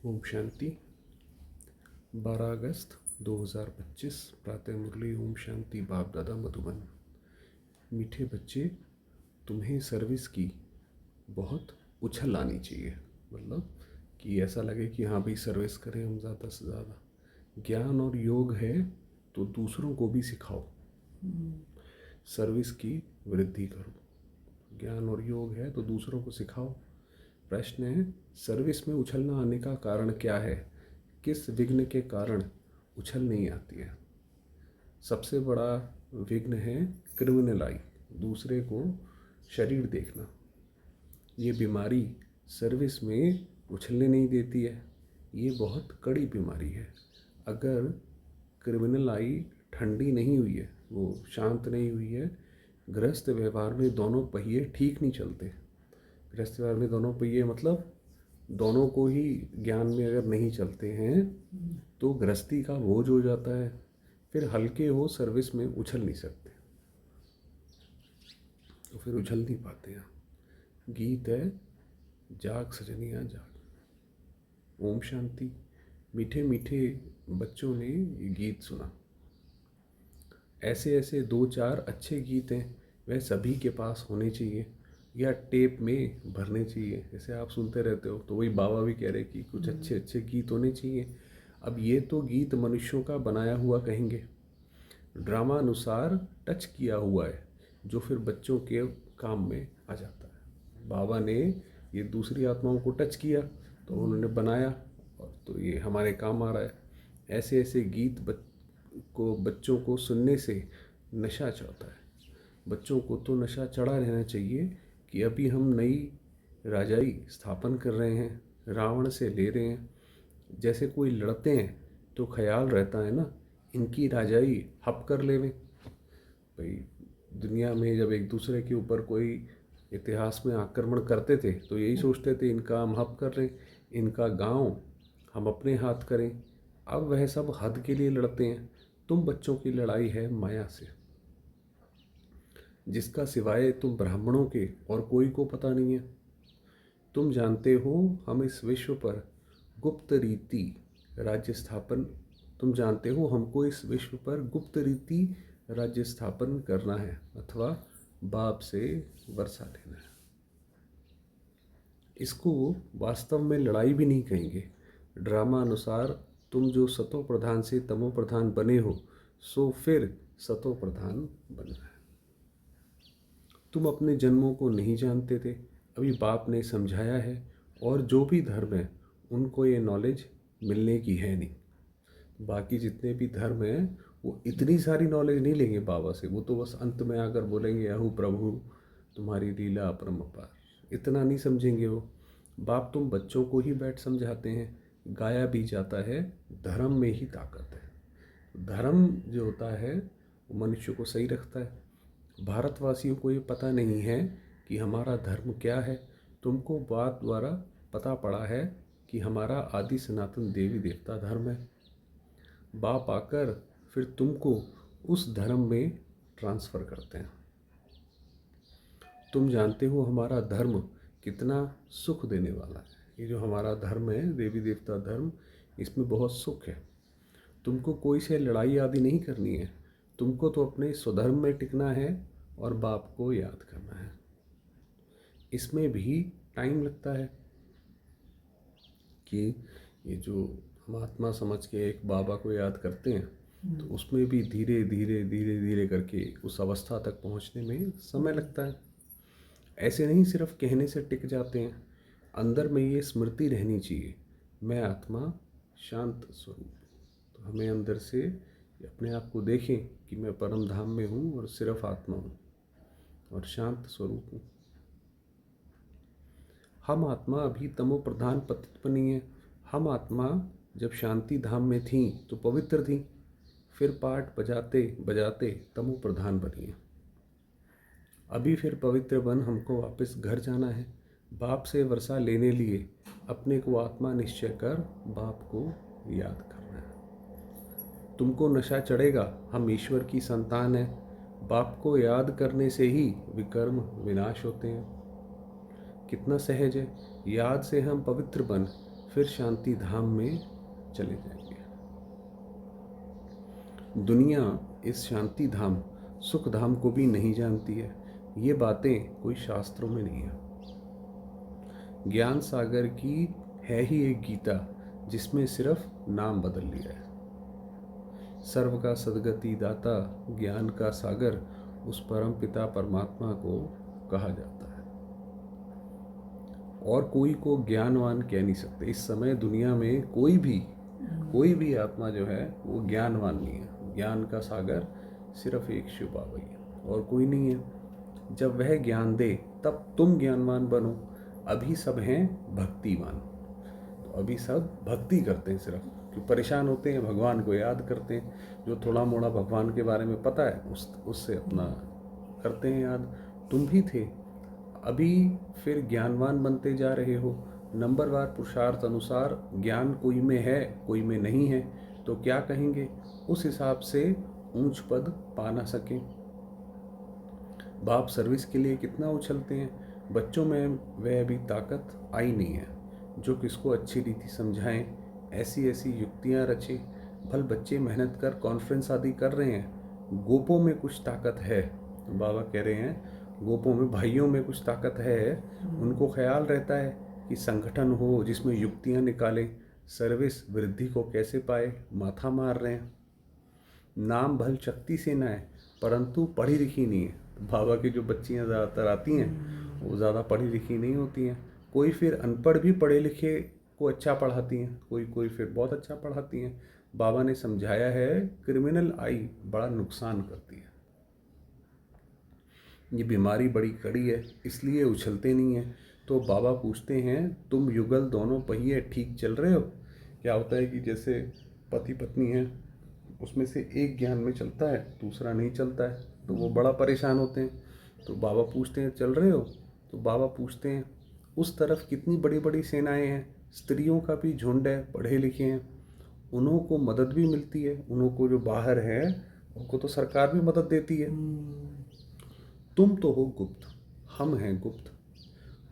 ओम शांति। 12 अगस्त 2025 प्रातः मुरली। ओम शांति। बाप दादा मधुबन। मीठे बच्चे, तुम्हें सर्विस की बहुत उछल आनी चाहिए। मतलब कि ऐसा लगे कि हाँ भाई सर्विस करें हम ज़्यादा से ज़्यादा। ज्ञान और योग है तो दूसरों को भी सिखाओ, सर्विस की वृद्धि करो। ज्ञान और योग है तो दूसरों को सिखाओ। प्रश्न है, सर्विस में उछलना आने का कारण क्या है? किस विघ्न के कारण उछल नहीं आती है? सबसे बड़ा विघ्न है क्रिमिनल आई, दूसरे को शरीर देखना। ये बीमारी सर्विस में उछलने नहीं देती है। ये बहुत कड़ी बीमारी है। अगर क्रिमिनल आई ठंडी नहीं हुई है, वो शांत नहीं हुई है, गृहस्थ व्यवहार में दोनों पहिए ठीक नहीं चलते। गृहस्थ व्यवहार में दोनों पहिए मतलब दोनों को ही ज्ञान में अगर नहीं चलते हैं तो गृहस्थी का बोझ हो जाता है। फिर हल्के हो सर्विस में उछल नहीं सकते, तो फिर उछल नहीं पाते हैं। गीत है, जाग सजनिया जाग। ओम शांति। मीठे मीठे बच्चों ने ये गीत सुना। ऐसे ऐसे 2-4 अच्छे गीत हैं, वह सभी के पास होने चाहिए या टेप में भरने चाहिए। जैसे आप सुनते रहते हो तो वही बाबा भी कह रहे कि कुछ अच्छे अच्छे गीत होने चाहिए। अब ये तो गीत मनुष्यों का बनाया हुआ कहेंगे, ड्रामा अनुसार टच किया हुआ है, जो फिर बच्चों के काम में आ जाता है। बाबा ने ये दूसरी आत्माओं को टच किया तो उन्होंने बनाया, और तो ये हमारे काम आ रहा है। ऐसे ऐसे गीत बच्चों को सुनने से नशा चढ़ता है। बच्चों को तो नशा चढ़ा रहना चाहिए कि अभी हम नई राजाई स्थापन कर रहे हैं, रावण से ले रहे हैं। जैसे कोई लड़ते हैं तो ख्याल रहता है ना, इनकी राजाई हप कर लेवें। भाई दुनिया में जब एक दूसरे के ऊपर कोई इतिहास में आक्रमण करते थे तो यही सोचते थे इनका हम हप कर लें, इनका गांव हम अपने हाथ करें। अब वह सब हद के लिए लड़ते हैं। तुम बच्चों की लड़ाई है माया से, जिसका सिवाय तुम ब्राह्मणों के और कोई को पता नहीं है। तुम जानते हो हम इस विश्व पर गुप्त रीति राज्य स्थापन तुम जानते हो हमको इस विश्व पर गुप्त रीति राज्य स्थापन करना है, अथवा बाप से वर्षा लेना है। इसको वास्तव में लड़ाई भी नहीं कहेंगे। ड्रामा अनुसार तुम जो सतो प्रधान से तमो प्रधान बने हो, सो फिर सतो प्रधान बनना है। तुम अपने जन्मों को नहीं जानते थे, अभी बाप ने समझाया है। और जो भी धर्म है उनको ये नॉलेज मिलने की है नहीं। बाकी जितने भी धर्म हैं वो इतनी सारी नॉलेज नहीं लेंगे बाबा से। वो तो बस अंत में आकर बोलेंगे अहु प्रभु तुम्हारी लीला अपरम अपार, इतना नहीं समझेंगे वो। बाप तुम बच्चों को ही बैठ समझाते हैं। गाया भी जाता है धर्म में ही ताकत है। धर्म जो होता है वो मनुष्य को सही रखता है। भारतवासियों को ये पता नहीं है कि हमारा धर्म क्या है। तुमको बात द्वारा पता पड़ा है कि हमारा आदि सनातन देवी देवता धर्म है। बाप आकर फिर तुमको उस धर्म में ट्रांसफ़र करते हैं। तुम जानते हो हमारा धर्म कितना सुख देने वाला है। ये जो हमारा धर्म है देवी देवता धर्म, इसमें बहुत सुख है। तुमको कोई से लड़ाई आदि नहीं करनी है। तुमको तो अपने स्वधर्म में टिकना है और बाप को याद करना है। इसमें भी टाइम लगता है कि ये जो हम आत्मा समझ के एक बाबा को याद करते हैं तो उसमें भी धीरे धीरे धीरे धीरे करके उस अवस्था तक पहुंचने में समय लगता है। ऐसे नहीं सिर्फ कहने से टिक जाते हैं। अंदर में ये स्मृति रहनी चाहिए, मैं आत्मा शांत स्वरूप। तो हमें अंदर से अपने आप को देखें कि मैं परम धाम में हूँ और सिर्फ आत्मा हूँ और शांत स्वरूप हूँ। हम आत्मा अभी तमो प्रधान पतित बनी है। हम आत्मा जब शांति धाम में थी तो पवित्र थी, फिर पाठ बजाते बजाते तमो प्रधान बनी है। अभी फिर पवित्र बन हमको वापस घर जाना है। बाप से वर्षा लेने लिए अपने को आत्मा निश्चय कर बाप को याद करना है। तुमको नशा चढ़ेगा, हम ईश्वर की संतान है। बाप को याद करने से ही विकर्म विनाश होते हैं। कितना सहज है। याद से हम पवित्र बन फिर शांति धाम में चले जाएंगे। दुनिया इस शांति धाम सुख धाम को भी नहीं जानती है। ये बातें कोई शास्त्रों में नहीं है। ज्ञान सागर की है ही एक गीता, जिसमें सिर्फ नाम बदल लिया है। सर्व का सद्गति दाता ज्ञान का सागर उस परम पिता परमात्मा को कहा जाता है। और कोई को ज्ञानवान कह नहीं सकते। इस समय दुनिया में कोई भी आत्मा जो है वो ज्ञानवान नहीं है। ज्ञान का सागर सिर्फ एक शिव बाबा ही है और कोई नहीं है। जब वह ज्ञान दे तब तुम ज्ञानवान बनो। अभी सब हैं भक्तिवान। तो अभी सब भक्ति करते हैं, सिर्फ कि परेशान होते हैं भगवान को याद करते हैं। जो थोड़ा मोड़ा भगवान के बारे में पता है उससे अपना करते हैं याद। तुम भी थे, अभी फिर ज्ञानवान बनते जा रहे हो। नंबरवार पुरुषार्थ अनुसार ज्ञान कोई में है कोई में नहीं है, तो क्या कहेंगे उस हिसाब से ऊंच पद पा ना सकें। बाप सर्विस के लिए कितना उछलते हैं। बच्चों में वह अभी ताकत आई नहीं है जो किसको अच्छी रीति समझाएं, ऐसी ऐसी युक्तियां रचे। भल बच्चे मेहनत कर कॉन्फ्रेंस आदि कर रहे हैं। गोपों में कुछ ताकत है। बाबा कह रहे हैं गोपों में, भाइयों में कुछ ताकत है। उनको ख्याल रहता है कि संगठन हो जिसमें युक्तियां निकालें, सर्विस वृद्धि को कैसे पाए। माथा मार रहे हैं। नाम भल शक्ति से ना है परंतु पढ़ी लिखी नहीं है। बाबा की जो बच्चियां ज़्यादातर आती हैं वो ज़्यादा पढ़ी लिखी नहीं होती हैं। कोई फिर अनपढ़ भी पढ़े लिखे को अच्छा पढ़ाती हैं, कोई फिर बहुत अच्छा पढ़ाती हैं। बाबा ने समझाया है क्रिमिनल आई बड़ा नुकसान करती है। ये बीमारी बड़ी कड़ी है, इसलिए उछलते नहीं हैं। तो बाबा पूछते हैं तुम युगल दोनों पहिए ठीक चल रहे हो। क्या होता है कि जैसे पति पत्नी है, उसमें से एक ज्ञान में चलता है दूसरा नहीं चलता है, तो वो बड़ा परेशान होते हैं। तो बाबा पूछते हैं चल रहे हो। तो बाबा पूछते हैं उस तरफ कितनी बड़ी बड़ी सेनाएं हैं, स्त्रियों का भी झुंड है, पढ़े लिखे हैं, उन्हों को मदद भी मिलती है। उन्हों को जो बाहर है उनको तो सरकार भी मदद देती है। तुम तो हो गुप्त, हम हैं गुप्त।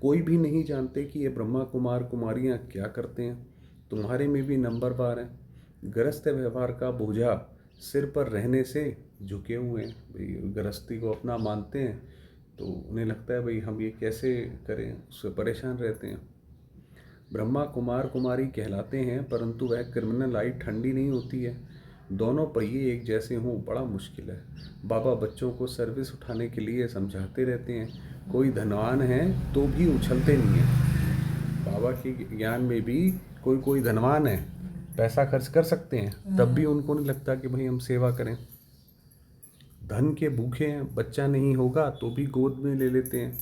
कोई भी नहीं जानते कि ये ब्रह्मा कुमार कुमारियाँ क्या करते हैं। तुम्हारे में भी नंबरवार हैं। गृहस्थ व्यवहार का बोझा सिर पर रहने से झुके हुए हैं। भाई गृहस्थी को अपना मानते हैं तो उन्हें लगता है भाई हम ये कैसे करें, उससे परेशान रहते हैं। ब्रह्मा कुमार कुमारी कहलाते हैं परंतु वह क्रिमिनल आई ठंडी नहीं होती है। दोनों पहिए एक जैसे हों बड़ा मुश्किल है। बाबा बच्चों को सर्विस उठाने के लिए समझाते रहते हैं। कोई धनवान है तो भी उछलते नहीं हैं। बाबा के ज्ञान में भी कोई धनवान है, पैसा खर्च कर सकते हैं, तब भी उनको नहीं लगता कि भाई हम सेवा करें। धन के भूखे हैं, बच्चा नहीं होगा तो भी गोद में ले लेते हैं।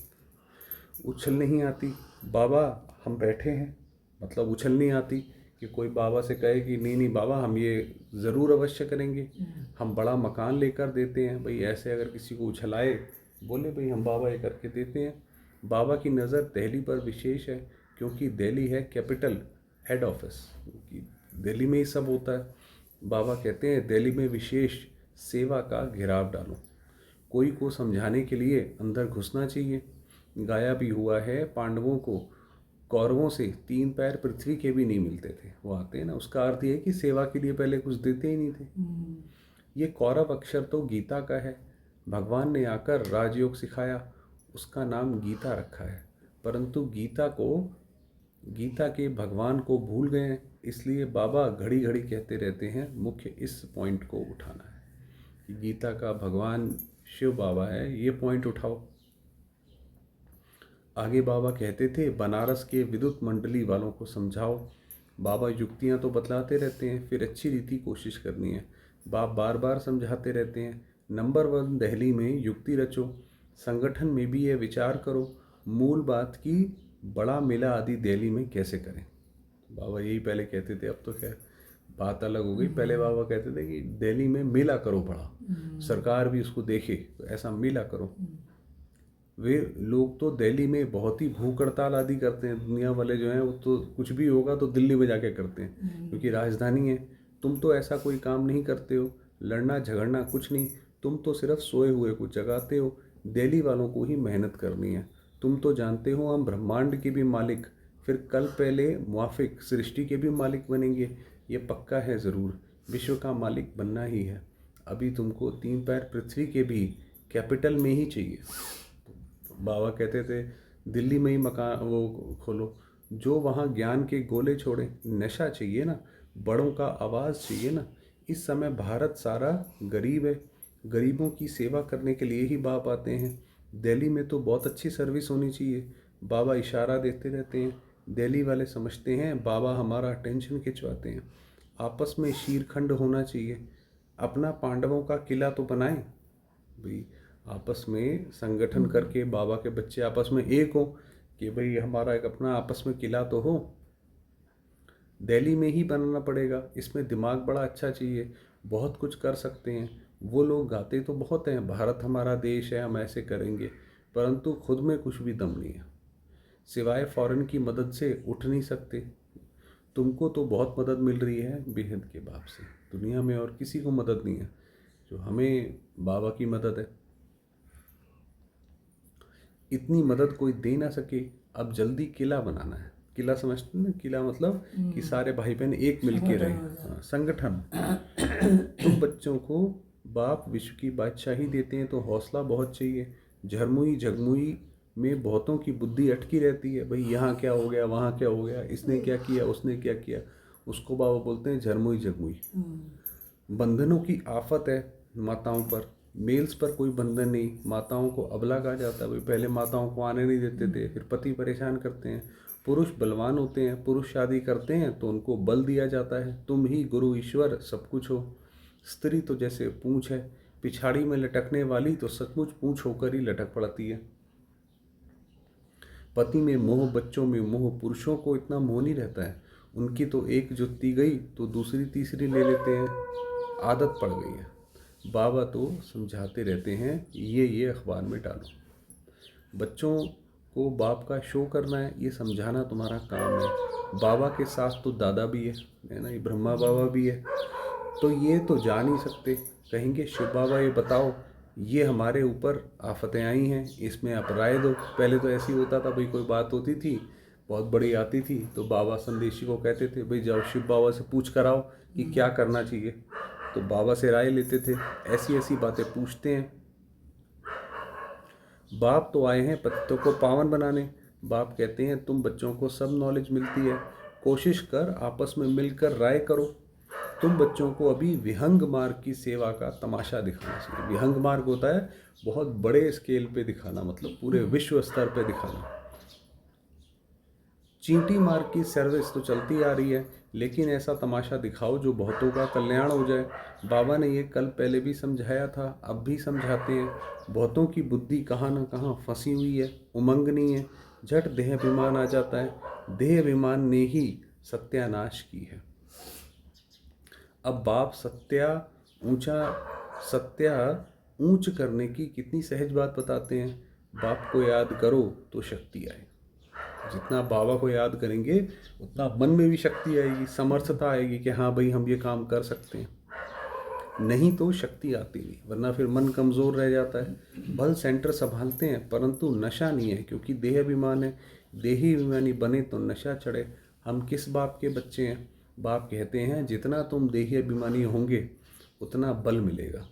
उछल नहीं आती। बाबा हम बैठे हैं, मतलब उछल नहीं आती कि कोई बाबा से कहे कि नहीं नहीं बाबा हम ये ज़रूर अवश्य करेंगे, हम बड़ा मकान लेकर देते हैं। भाई ऐसे अगर किसी को उछलाए बोले भाई हम बाबा ये करके देते हैं। बाबा की नज़र दिल्ली पर विशेष है क्योंकि दिल्ली है कैपिटल हेड ऑफिस, दिल्ली में ही सब होता है। बाबा कहते हैं दिल्ली में विशेष सेवा का घेराव डालो। कोई को समझाने के लिए अंदर घुसना चाहिए। गाया भी हुआ है पांडवों को कौरवों से 3 पैर पृथ्वी के भी नहीं मिलते थे। वो आते हैं ना, उसका अर्थ ये है कि सेवा के लिए पहले कुछ देते ही नहीं थे। ये कौरव अक्षर तो गीता का है। भगवान ने आकर राजयोग सिखाया, उसका नाम गीता रखा है। परंतु गीता के भगवान को भूल गए हैं, इसलिए बाबा घड़ी घड़ी कहते रहते हैं मुख्य इस पॉइंट को उठाना है कि गीता का भगवान शिव बाबा है, ये पॉइंट उठाओ। आगे बाबा कहते थे बनारस के विद्युत मंडली वालों को समझाओ। बाबा युक्तियाँ तो बतलाते रहते हैं, फिर अच्छी रीति कोशिश करनी है। बाप बार बार समझाते रहते हैं नंबर 1 दिल्ली में युक्ति रचो। संगठन में भी यह विचार करो मूल बात की बड़ा मेला आदि दिल्ली में कैसे करें। बाबा यही पहले कहते थे, अब तो खैर बात अलग हो गई। पहले बाबा कहते थे कि दिल्ली में मेला करो बड़ा, सरकार भी उसको देखे, तो ऐसा मेला करो। वे लोग तो दिल्ली में बहुत ही भूख हड़ताल आदि करते हैं। दुनिया वाले जो हैं वो तो कुछ भी होगा तो दिल्ली में जाके करते हैं क्योंकि राजधानी है। तुम तो ऐसा कोई काम नहीं करते हो, लड़ना झगड़ना कुछ नहीं, तुम तो सिर्फ सोए हुए को जगाते हो। दिल्ली वालों को ही मेहनत करनी है। तुम तो जानते हो हम ब्रह्मांड के भी मालिक, फिर कल पहले मुआफिक सृष्टि के भी मालिक बनेंगे, ये पक्का है ज़रूर, विश्व का मालिक बनना ही है। अभी तुमको 3 पैर पृथ्वी के भी कैपिटल में ही चाहिए। बाबा कहते थे दिल्ली में ही मकान वो खोलो, जो वहाँ ज्ञान के गोले छोड़े। नशा चाहिए ना, बड़ों का आवाज़ चाहिए ना। इस समय भारत सारा गरीब है, गरीबों की सेवा करने के लिए ही बाप आते हैं। दिल्ली में तो बहुत अच्छी सर्विस होनी चाहिए। बाबा इशारा देते रहते हैं, दिल्ली वाले समझते हैं बाबा हमारा टेंशन खिंचवाते हैं। आपस में शीरखंड होना चाहिए। अपना पांडवों का किला तो बनाएं भाई, आपस में संगठन करके बाबा के बच्चे आपस में एक हो कि भाई हमारा एक अपना आपस में किला तो हो। दिल्ली में ही बनाना पड़ेगा। इसमें दिमाग बड़ा अच्छा चाहिए, बहुत कुछ कर सकते हैं। वो लोग गाते तो बहुत हैं, भारत हमारा देश है, हम ऐसे करेंगे, परंतु खुद में कुछ भी दम नहीं है। सिवाय फॉरेन की मदद से उठ नहीं सकते। तुमको तो बहुत मदद मिल रही है बेहद के बाप से, दुनिया में और किसी को मदद नहीं है जो हमें बाबा की मदद है। इतनी मदद कोई दे ना सके। अब जल्दी किला बनाना है। किला समझते हैं ना, किला मतलब कि सारे भाई बहन एक मिल के रहे। हाँ, संगठन। तुम बच्चों को बाप विश्व की बादशाही देते हैं तो हौसला बहुत चाहिए। झरमुई झगमुई में बहुतों की बुद्धि अटकी रहती है, भाई यहाँ क्या हो गया, वहाँ क्या हो गया, इसने क्या किया, उसने क्या किया। उसको बाबा बोलते हैं झरमुई झगमुई। बंधनों की आफत है माताओं पर, मेल्स पर कोई बंधन नहीं। माताओं को अबला कहा जाता है भाई, पहले माताओं को आने नहीं देते थे, फिर पति परेशान करते हैं। पुरुष बलवान होते हैं, पुरुष शादी करते हैं तो उनको बल दिया जाता है, तुम ही गुरु ईश्वर सब कुछ हो। स्त्री तो जैसे पूंछ है, पिछाड़ी में लटकने वाली तो सचमुच पूंछ होकर ही लटक पड़ती है। पति में मोह, बच्चों में मोह, पुरुषों को इतना मोह नहीं रहता है। उनकी तो एक जुत्ती गई तो दूसरी तीसरी ले लेते हैं, आदत पड़ गई है। बाबा तो समझाते रहते हैं ये अखबार में डालो। बच्चों को बाप का शो करना है, ये समझाना तुम्हारा काम है। बाबा के साथ तो दादा भी है ना, ये ब्रह्मा बाबा भी है, तो ये तो जा नहीं सकते। कहेंगे शिव बाबा ये बताओ, ये हमारे ऊपर आफतें आई हैं, इसमें आप राय दो। पहले तो ऐसे ही होता था भाई, कोई बात होती थी बहुत बड़ी आती थी तो बाबा संदेशी को कहते थे भाई जाओ शिव बाबा से पूछ कर आओ कि क्या करना चाहिए। तो बाबा से राय लेते थे, ऐसी ऐसी बातें पूछते हैं। बाप तो आए हैं पतितों को पावन बनाने। बाप कहते हैं तुम बच्चों को सब नॉलेज मिलती है, कोशिश कर आपस में मिलकर राय करो। तुम बच्चों को अभी विहंग मार्ग की सेवा का तमाशा दिखाना चाहिए। विहंग मार्ग होता है बहुत बड़े स्केल पे दिखाना, मतलब पूरे विश्व स्तर पे दिखाना। चींटी मार्ग की सर्विस तो चलती आ रही है, लेकिन ऐसा तमाशा दिखाओ जो बहुतों का कल्याण हो जाए। बाबा ने ये कल पहले भी समझाया था, अब भी समझाते हैं। बहुतों की बुद्धि कहाँ न कहाँ फंसी हुई है, उमंग नहीं है, झट देह अभिमान आ जाता है। देह अभिमान ने ही सत्यानाश की है। अब बाप सत्या ऊंच करने की कितनी सहज बात बताते हैं। बाप को याद करो तो शक्ति आए। जितना बाबा को याद करेंगे उतना मन में भी शक्ति आएगी, समर्थता आएगी कि हाँ भाई हम ये काम कर सकते हैं। नहीं तो शक्ति आती नहीं, वरना फिर मन कमज़ोर रह जाता है। बल सेंटर संभालते हैं परंतु नशा नहीं है, क्योंकि देह अभिमान है। देही अभिमानी बने तो नशा चढ़े। हम किस बाप के बच्चे हैं? बाप कहते हैं जितना तुम देही अभिमानी होंगे उतना बल मिलेगा।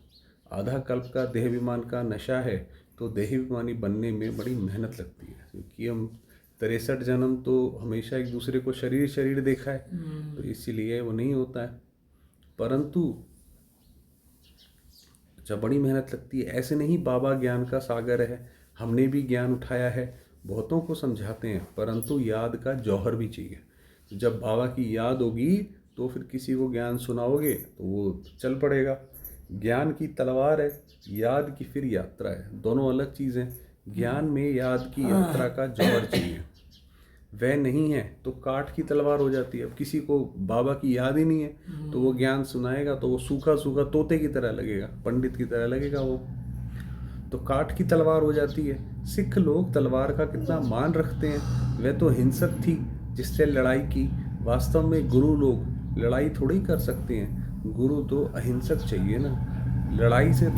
आधा कल्प का देह अभिमान का नशा है तो देही अभिमानी बनने में बड़ी मेहनत लगती है, क्योंकि हम 63 जन्म तो हमेशा एक दूसरे को शरीर देखा है, तो इसीलिए वो नहीं होता है। परंतु जब बड़ी मेहनत लगती है, ऐसे नहीं बाबा ज्ञान का सागर है, हमने भी ज्ञान उठाया है, बहुतों को समझाते हैं, परंतु याद का जौहर भी चाहिए। जब बाबा की याद होगी तो फिर किसी को ज्ञान सुनाओगे तो वो चल पड़ेगा। ज्ञान की तलवार है, याद की फिर यात्रा है, दोनों अलग चीज़ें। ज्ञान में याद की यात्रा का जौहर चाहिए, वह नहीं है तो काठ की तलवार हो जाती है। अब किसी को बाबा की याद ही नहीं है तो वो ज्ञान सुनाएगा तो वो सूखा सूखा तोते की तरह लगेगा, पंडित की तरह लगेगा, वो तो काठ की तलवार हो जाती है। सिख लोग तलवार का कितना मान रखते हैं, वह तो हिंसक थी जिससे लड़ाई की। वास्तव में गुरु लोग लड़ाई थोड़ी कर सकते हैं, गुरु तो अहिंसक चाहिए ना। लड़ाई से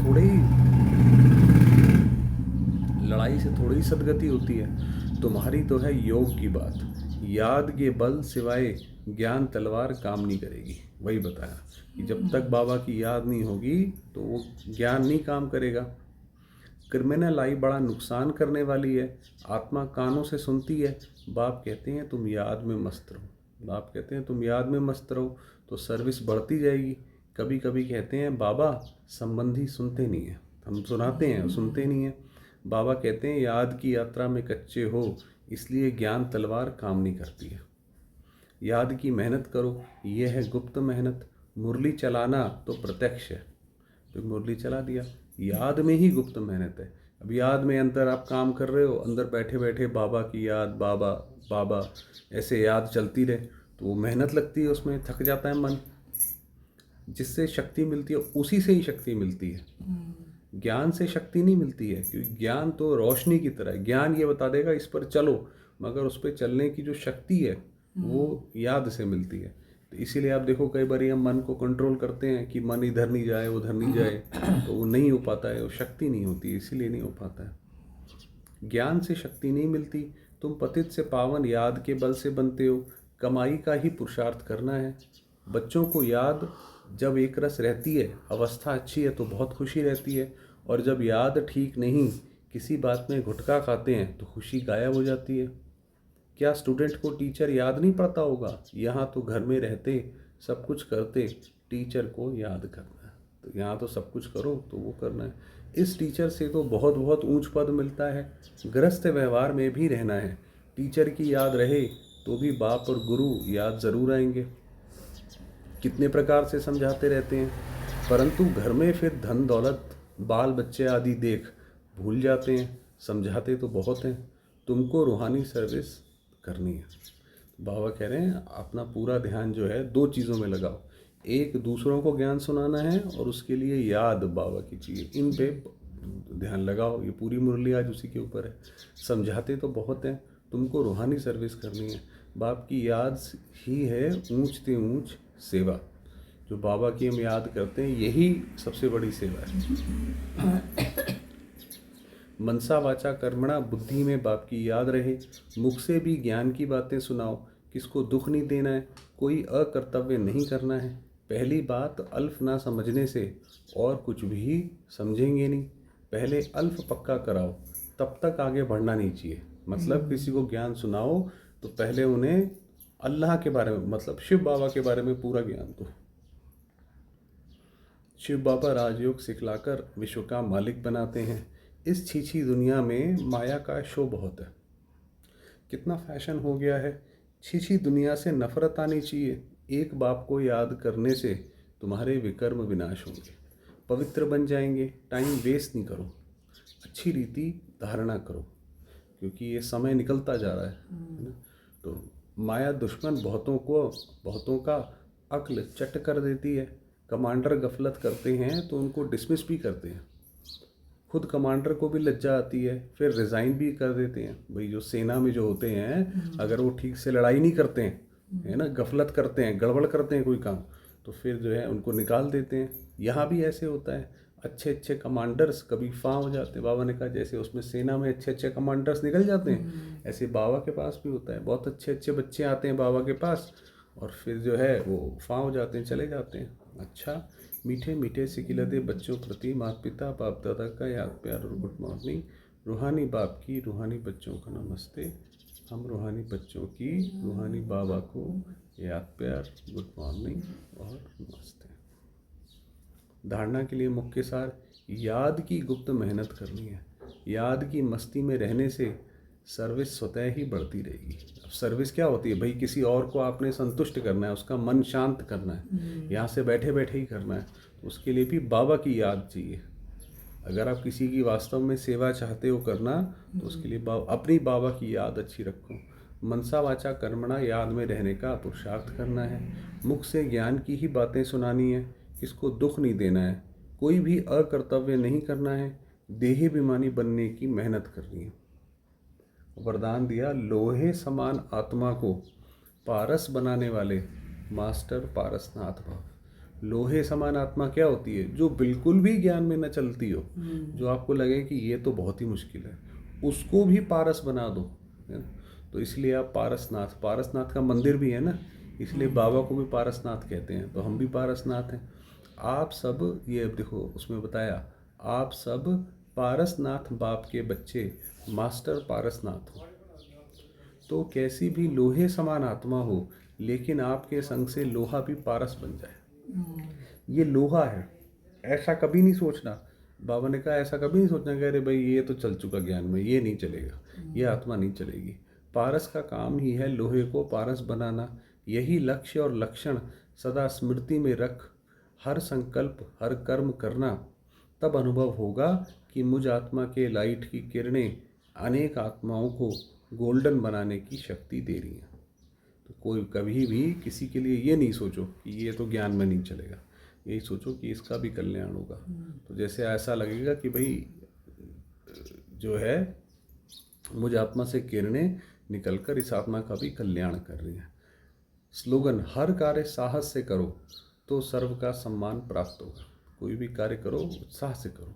थोड़ी सदगति होती है। तुम्हारी तो है योग की बात, याद के बल सिवाय ज्ञान तलवार काम नहीं करेगी। वही बताया कि जब तक बाबा की याद नहीं होगी तो वो ज्ञान नहीं काम करेगा। क्रिमिनल आई बड़ा नुकसान करने वाली है, आत्मा कानों से सुनती है। बाप कहते हैं तुम याद में मस्त रहो, बाप कहते हैं तुम याद में मस्त रहो तो सर्विस बढ़ती जाएगी। कभी कभी कहते हैं बाबा संबंधी सुनते नहीं हैं, हम सुनाते हैं सुनते नहीं हैं। बाबा कहते हैं याद की यात्रा में कच्चे हो इसलिए ज्ञान तलवार काम नहीं करती है। याद की मेहनत करो, ये है गुप्त मेहनत। मुरली चलाना तो प्रत्यक्ष है, तो मुरली चला दिया, याद में ही गुप्त मेहनत है। अब याद में अंदर आप काम कर रहे हो, अंदर बैठे बैठे बाबा की याद, बाबा बाबा ऐसे याद चलती रहे तो वो मेहनत लगती है, उसमें थक जाता है मन। जिससे शक्ति मिलती है उसी से ही शक्ति मिलती है, ज्ञान से शक्ति नहीं मिलती है। क्योंकि ज्ञान तो रोशनी की तरह है, ज्ञान ये बता देगा इस पर चलो, मगर उस पर चलने की जो शक्ति है वो याद से मिलती है। तो इसीलिए आप देखो कई बार हम मन को कंट्रोल करते हैं कि मन इधर नहीं जाए उधर नहीं जाए, तो वो नहीं हो पाता है, वो शक्ति नहीं होती, इसीलिए नहीं हो पाता है। ज्ञान से शक्ति नहीं मिलती। तुम पतित से पावन याद के बल से बनते हो, कमाई का ही पुरुषार्थ करना है। बच्चों को याद जब एक रस रहती है, अवस्था अच्छी है तो बहुत खुशी रहती है, और जब याद ठीक नहीं, किसी बात में घुटका खाते हैं तो खुशी गायब हो जाती है। क्या स्टूडेंट को टीचर याद नहीं पड़ता होगा? यहाँ तो घर में रहते सब कुछ करते, टीचर को याद करना है। तो यहाँ तो सब कुछ करो तो वो करना है। इस टीचर से तो बहुत बहुत ऊंच पद मिलता है। गृहस्थ व्यवहार में भी रहना है, टीचर की याद रहे तो भी बाप और गुरु याद ज़रूर आएंगे। कितने प्रकार से समझाते रहते हैं, परंतु घर में फिर धन दौलत बाल बच्चे आदि देख भूल जाते हैं। समझाते तो बहुत हैं, तुमको रूहानी सर्विस करनी है। बाबा कह रहे हैं अपना पूरा ध्यान जो है दो चीज़ों में लगाओ, एक दूसरों को ज्ञान सुनाना है और उसके लिए याद बाबा की चाहिए, इन पे ध्यान लगाओ। ये पूरी मुरली आज उसी के ऊपर है। समझाते तो बहुत हैं, तुमको रूहानी सर्विस करनी है। बाप की याद ही है ऊंच ते ऊंच सेवा। जो बाबा की हम याद करते हैं यही सबसे बड़ी सेवा है। मनसा वाचा कर्मणा, बुद्धि में बाप की याद रहे, मुख से भी ज्ञान की बातें सुनाओ। किसको दुख नहीं देना है, कोई अकर्तव्य नहीं करना है। पहली बात अल्फ ना समझने से और कुछ भी समझेंगे नहीं। पहले अल्फ पक्का कराओ, तब तक आगे बढ़ना नहीं चाहिए। मतलब किसी को ज्ञान सुनाओ तो पहले उन्हें अल्लाह के बारे में, मतलब शिव बाबा के बारे में पूरा ज्ञान दो। शिव बाबा राजयोग सिखलाकर विश्व का मालिक बनाते हैं। इस छीछी दुनिया में माया का शो बहुत है। कितना फैशन हो गया है। छीछी दुनिया से नफरत आनी चाहिए। एक बाप को याद करने से तुम्हारे विकर्म विनाश होंगे, पवित्र बन जाएंगे। टाइम वेस्ट नहीं करो, अच्छी रीति धारणा करो, क्योंकि ये समय निकलता जा रहा है ना। तो माया दुश्मन बहुतों का अक्ल चट कर देती है। कमांडर गफलत करते हैं तो उनको डिसमिस भी करते हैं, खुद कमांडर को भी लज्जा आती है, फिर रिज़ाइन भी कर देते हैं। भाई जो सेना में जो होते हैं अगर वो ठीक से लड़ाई नहीं करते हैं, है ना, गफलत करते हैं, गड़बड़ करते हैं कोई काम, तो फिर जो है उनको निकाल देते हैं। यहाँ भी ऐसे होता है, अच्छे अच्छे कमांडर्स कभी फाँ हो जाते हैं। बाबा ने कहा जैसे उसमें सेना में अच्छे अच्छे कमांडर्स निकल जाते हैं, ऐसे बाबा के पास भी होता है। बहुत अच्छे अच्छे बच्चे आते हैं बाबा के पास और फिर जो है वो फाँ हो जाते हैं, चले जाते हैं। अच्छा, मीठे मीठे सिकिलते बच्चों प्रति माता पिता बाप दादा का याद प्यार और गुड मॉर्निंग। रूहानी बाप की रूहानी बच्चों का नमस्ते। हम रूहानी बच्चों की रूहानी बाबा को याद प्यार, गुड मॉर्निंग और नमस्ते। धारणा के लिए मुख्य सार, याद की गुप्त मेहनत करनी है। याद की मस्ती में रहने से सर्विस स्वतः ही बढ़ती रहेगी। अब सर्विस क्या होती है भाई, किसी और को आपने संतुष्ट करना है, उसका मन शांत करना है, यहाँ से बैठे बैठे ही करना है, तो उसके लिए भी बाबा की याद चाहिए। अगर आप किसी की वास्तव में सेवा चाहते हो करना तो उसके लिए अपनी बाबा की याद अच्छी रखो। मनसा वाचा कर्मणा, याद में रहने का पुरुषार्थ करना है। मुख से ज्ञान की ही बातें सुनानी है, किसको दुख नहीं देना है, कोई भी अकर्तव्य नहीं करना है, देहाभिमानी बनने की मेहनत करनी है। वरदान दिया, लोहे समान आत्मा को पारस बनाने वाले मास्टर पारसनाथ भव। लोहे समान आत्मा क्या होती है? जो बिल्कुल भी ज्ञान में न चलती हो, जो आपको लगे कि ये तो बहुत ही मुश्किल है, उसको भी पारस बना दो, है ना। तो इसलिए आप पारसनाथ, पारसनाथ का मंदिर भी है ना, इसलिए बाबा को भी पारसनाथ कहते हैं, तो हम भी पारसनाथ हैं। आप सब, ये अब देखो उसमें बताया, आप सब पारसनाथ बाप के बच्चे मास्टर पारसनाथ हो। तो कैसी भी लोहे समान आत्मा हो, लेकिन आपके संग से लोहा भी पारस बन जाए। ये लोहा है, ऐसा कभी नहीं सोचना। बाबा ने कहा ऐसा कभी नहीं सोचना कि अरे भाई ये तो चल चुका ज्ञान में, ये नहीं चलेगा, ये आत्मा नहीं चलेगी। पारस का काम ही है लोहे को पारस बनाना। यही लक्ष्य और लक्षण सदा स्मृति में रख हर संकल्प हर कर्म करना, तब अनुभव होगा कि मुझ आत्मा के लाइट की किरणें अनेक आत्माओं को गोल्डन बनाने की शक्ति दे रही हैं। तो कोई कभी भी किसी के लिए ये नहीं सोचो कि ये तो ज्ञान में नहीं चलेगा, यही सोचो कि इसका भी कल्याण होगा। तो जैसे ऐसा लगेगा कि भाई जो है मुझ आत्मा से किरणें निकलकर इस आत्मा का भी कल्याण कर रही हैं। स्लोगन, हर कार्य साहस से करो तो सर्व का सम्मान प्राप्त होगा। कोई भी कार्य करो उत्साह से करो।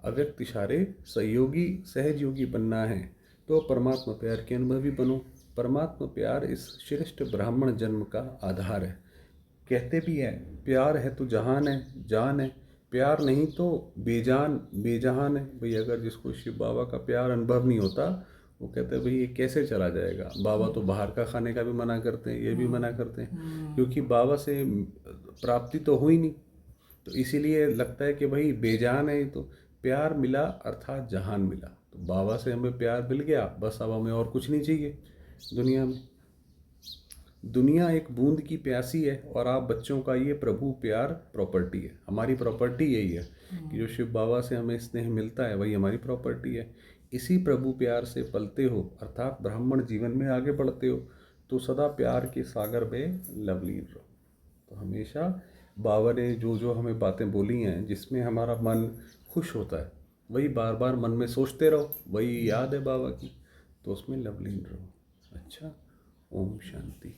अव्यक्त इशारे, सहयोगी सहजयोगी बनना है तो परमात्मा प्यार के अनुभवी बनो। परमात्मा प्यार इस श्रेष्ठ ब्राह्मण जन्म का आधार है। कहते भी है प्यार है तो जहान है, जान है, प्यार नहीं तो बेजान बेजहान है। भाई अगर जिसको शिव बाबा का प्यार अनुभव नहीं होता, वो कहते हैं भाई ये कैसे चला जाएगा। बाबा तो बाहर का खाने का भी मना करते हैं, ये भी मना करते हैं, क्योंकि बाबा से प्राप्ति तो हुई नहीं, तो इसीलिए लगता है कि भाई बेजान है। तो प्यार मिला अर्थात जहान मिला। तो बाबा से हमें प्यार मिल गया, बस अब हमें और कुछ नहीं चाहिए दुनिया में। दुनिया एक बूंद की प्यासी है और आप बच्चों का ये प्रभु प्यार प्रॉपर्टी है। हमारी प्रॉपर्टी यही है कि जो शिव बाबा से हमें स्नेह मिलता है वही हमारी प्रॉपर्टी है। इसी प्रभु प्यार से पलते हो अर्थात ब्राह्मण जीवन में आगे बढ़ते हो, तो सदा प्यार के सागर में लवलीन रहो। तो हमेशा बाबा ने जो जो हमें बातें बोली हैं जिसमें हमारा मन खुश होता है, वही बार बार मन में सोचते रहो, वही याद है बाबा की, तो उसमें लवलीन रहो। अच्छा, ओम शांति।